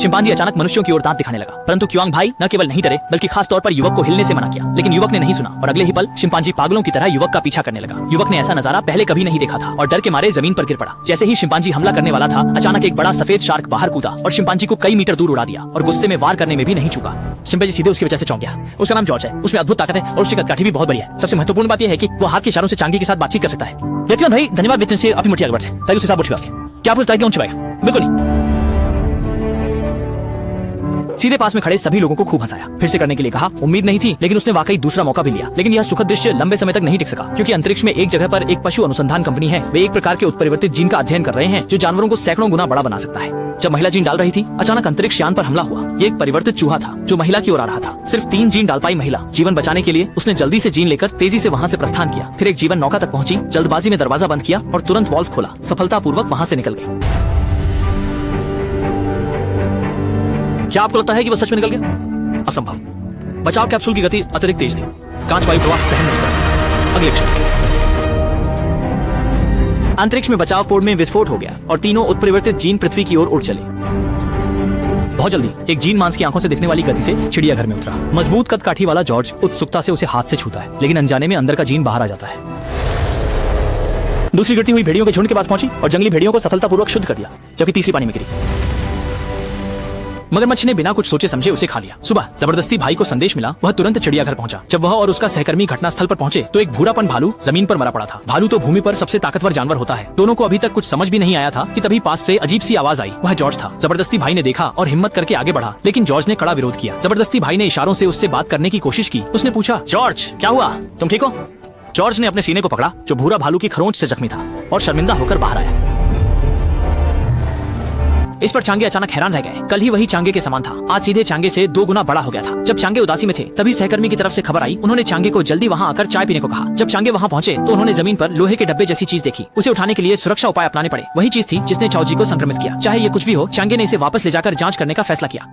Chimpanzee अचानक मनुष्यों की ओर दांत दिखाने लगा, परंतु क्युआंग भाई न केवल नहीं डरे बल्कि खास तौर पर युवक को हिलने से मना किया। लेकिन युवक ने नहीं सुना और अगले ही पल चिंपांजी पागलों की तरह युवक का पीछा करने लगा। युवक ने ऐसा नजारा पहले कभी नहीं देखा था और डर के मारे जमीन पर गिर पड़ा। जैसे ही चिंपांजी हमला करने वाला था, अचानक एक बड़ा सफेद शार्क बाहर कूदा और चिंपांजी को कई मीटर दूर उड़ा दिया और गुस्से में वार करने में भी नहीं चूका। चिंपांजी सीधे उसकी वजह से चौंक गया। उसका नाम जॉर्ज है, उसमें अद्भुत ताकत है और उसकी कदकाठी भी बहुत बड़ी है। सबसे महत्वपूर्ण बात यह है कि वो हाथ के इशारों से चांगी के साथ बातचीत कर सकता है। व्यक्तिगत भाई धन्यवाद वेतन से अपनी मुठिया से ताकि उसके साथ बोल क्या आपको चाहिए छिपाएगा? बिल्कुल नहीं। सीधे पास में खड़े सभी लोगों को खूब हंसाया, फिर से करने के लिए कहा। उम्मीद नहीं थी, लेकिन उसने वाकई दूसरा मौका भी लिया। लेकिन यह सुखद दृश्य लंबे समय तक नहीं टिक सका, क्योंकि अंतरिक्ष में एक जगह पर एक पशु अनुसंधान कंपनी है। वे एक प्रकार के उत्परिवर्तित जीन का अध्ययन कर रहे हैं जो जानवरों को सैकड़ों गुना बड़ा बना सकता है। जब महिला जीन डाल रही थी, अचानक अंतरिक्ष यान पर हमला हुआ। ये एक परिवर्तित चूहा था जो महिला की ओर आ रहा था। सिर्फ 3 जीन डाल पाई महिला। जीवन बचाने के लिए उसने जल्दी से जीन लेकर तेजी से वहाँ से प्रस्थान किया। फिर एक जीवन नौका तक पहुंची, जल्दबाजी में दरवाजा बंद किया और तुरंत वॉल्व खोला। सफलतापूर्वक वहाँ से निकल गई। क्या आपको लगता है कि वह सच में निकल गया? असंभव। बचाव कैप्सूल की गति अतिरिक्त तेज थी। कांच वायु प्रवाह सहन नहीं कर सका। अगले क्षण अंतरिक्ष में बचाव पोड में विस्फोट हो गया और तीनों उत्परिवर्तित जीन पृथ्वी की ओर उड़ चले। बहुत जल्दी एक जीन मांस की आंखों से दिखने वाली गति से चिड़ियाघर में उतरा। मजबूत कदकाठी वाला जॉर्ज उत्सुकता से उसे हाथ से छूता है, लेकिन अनजाने में अंदर का जीन बाहर आ जाता है। दूसरी गिरती हुई भेड़ियों के झुंड के पास पहुंची और जंगली भेड़ियों को सफलतापूर्वक शुद्ध कर दिया, जबकि तीसरी पानी में गिरी। मगरमच्छ ने बिना कुछ सोचे समझे उसे खा लिया। सुबह जबरदस्ती भाई को संदेश मिला। वह तुरंत चिड़ियाघर पहुंचा। जब वह और उसका सहकर्मी घटनास्थल पर पहुंचे तो एक भूरापन भालू जमीन पर मरा पड़ा था। भालू तो भूमि पर सबसे ताकतवर जानवर होता है। दोनों को अभी तक कुछ समझ भी नहीं आया था कि तभी पास से अजीब सी आवाज आई। वह जॉर्ज था। जबरदस्ती भाई ने देखा और हिम्मत करके आगे बढ़ा, लेकिन जॉर्ज ने कड़ा विरोध किया। जबरदस्ती भाई ने इशारों से उससे बात करने की कोशिश की। उसने पूछा, जॉर्ज क्या हुआ, तुम ठीक हो? जॉर्ज ने अपने सीने को पकड़ा जो भूरा भालू की खरोंच से जख्मी था और शर्मिंदा होकर बाहर आया। इस पर चांगे अचानक हैरान रह गए। कल ही वही चांगे के समान था, आज सीधे चांगे से 2 गुना बड़ा हो गया था। जब चांगे उदासी में थे, तभी सहकर्मी की तरफ से खबर आई। उन्होंने चांगे को जल्दी वहां आकर चाय पीने को कहा। जब चांगे वहां पहुंचे तो उन्होंने जमीन पर लोहे के डब्बे जैसी चीज देखी। उसे उठाने के लिए सुरक्षा उपाय अपनाने पड़े। वही चीज थी जिसने चाओजी को संक्रमित किया। चाहे ये कुछ भी हो, चांगे ने इसे वापस ले जाकर जांच करने का फैसला किया।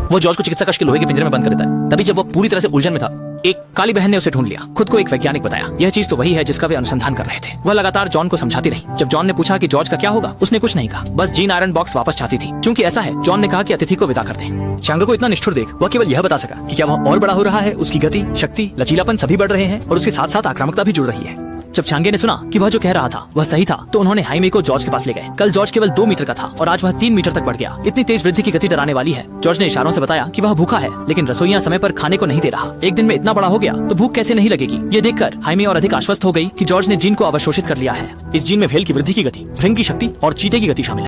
वो जॉर्ज को चिकित्सा कक्ष के लोहे के पिंजरे में बंद कर देता है। तभी जब वो पूरी तरह से उलझन में था, एक काली बहन ने उसे ढूंढ लिया। खुद को एक वैज्ञानिक बताया। यह चीज तो वही है जिसका वे अनुसंधान कर रहे थे। वह लगातार जॉन को समझाती रही। जब जॉन ने पूछा कि जॉर्ज का क्या होगा, उसने कुछ नहीं कहा, बस जीन आयरन बॉक्स वापस चाहती थी। क्योंकि ऐसा है, जॉन ने कहा कि अतिथि को विदा कर दें। चांगे को इतना निष्ठुर देख वह केवल यह बता सका कि क्या वह और बड़ा हो रहा है। उसकी गति, शक्ति, लचीलापन सभी बढ़ रहे हैं और उसके साथ साथ आक्रामकता भी जुड़ रही है। जब चांगे ने सुना कि वह जो कह रहा था वह सही था, तो उन्होंने हाईमे को जॉर्ज के पास ले गए। कल जॉर्ज केवल 2 मीटर का था और आज वह 3 मीटर तक बढ़ गया। इतनी तेज वृद्धि की गति डराने वाली है। जॉर्ज ने इशारों से बताया कि वह भूखा है, लेकिन रसोइया समय पर खाने को नहीं दे रहा। एक दिन में इतना बड़ा हो गया तो भूख कैसे नहीं लगेगी। ये देखकर हाईमे और अधिक आश्वस्त हो गई कि जॉर्ज ने जीन को अवशोषित कर लिया है। इस जीन में व्हेल की वृद्धि की गति, भृंग की शक्ति और चीते की गति शामिल है।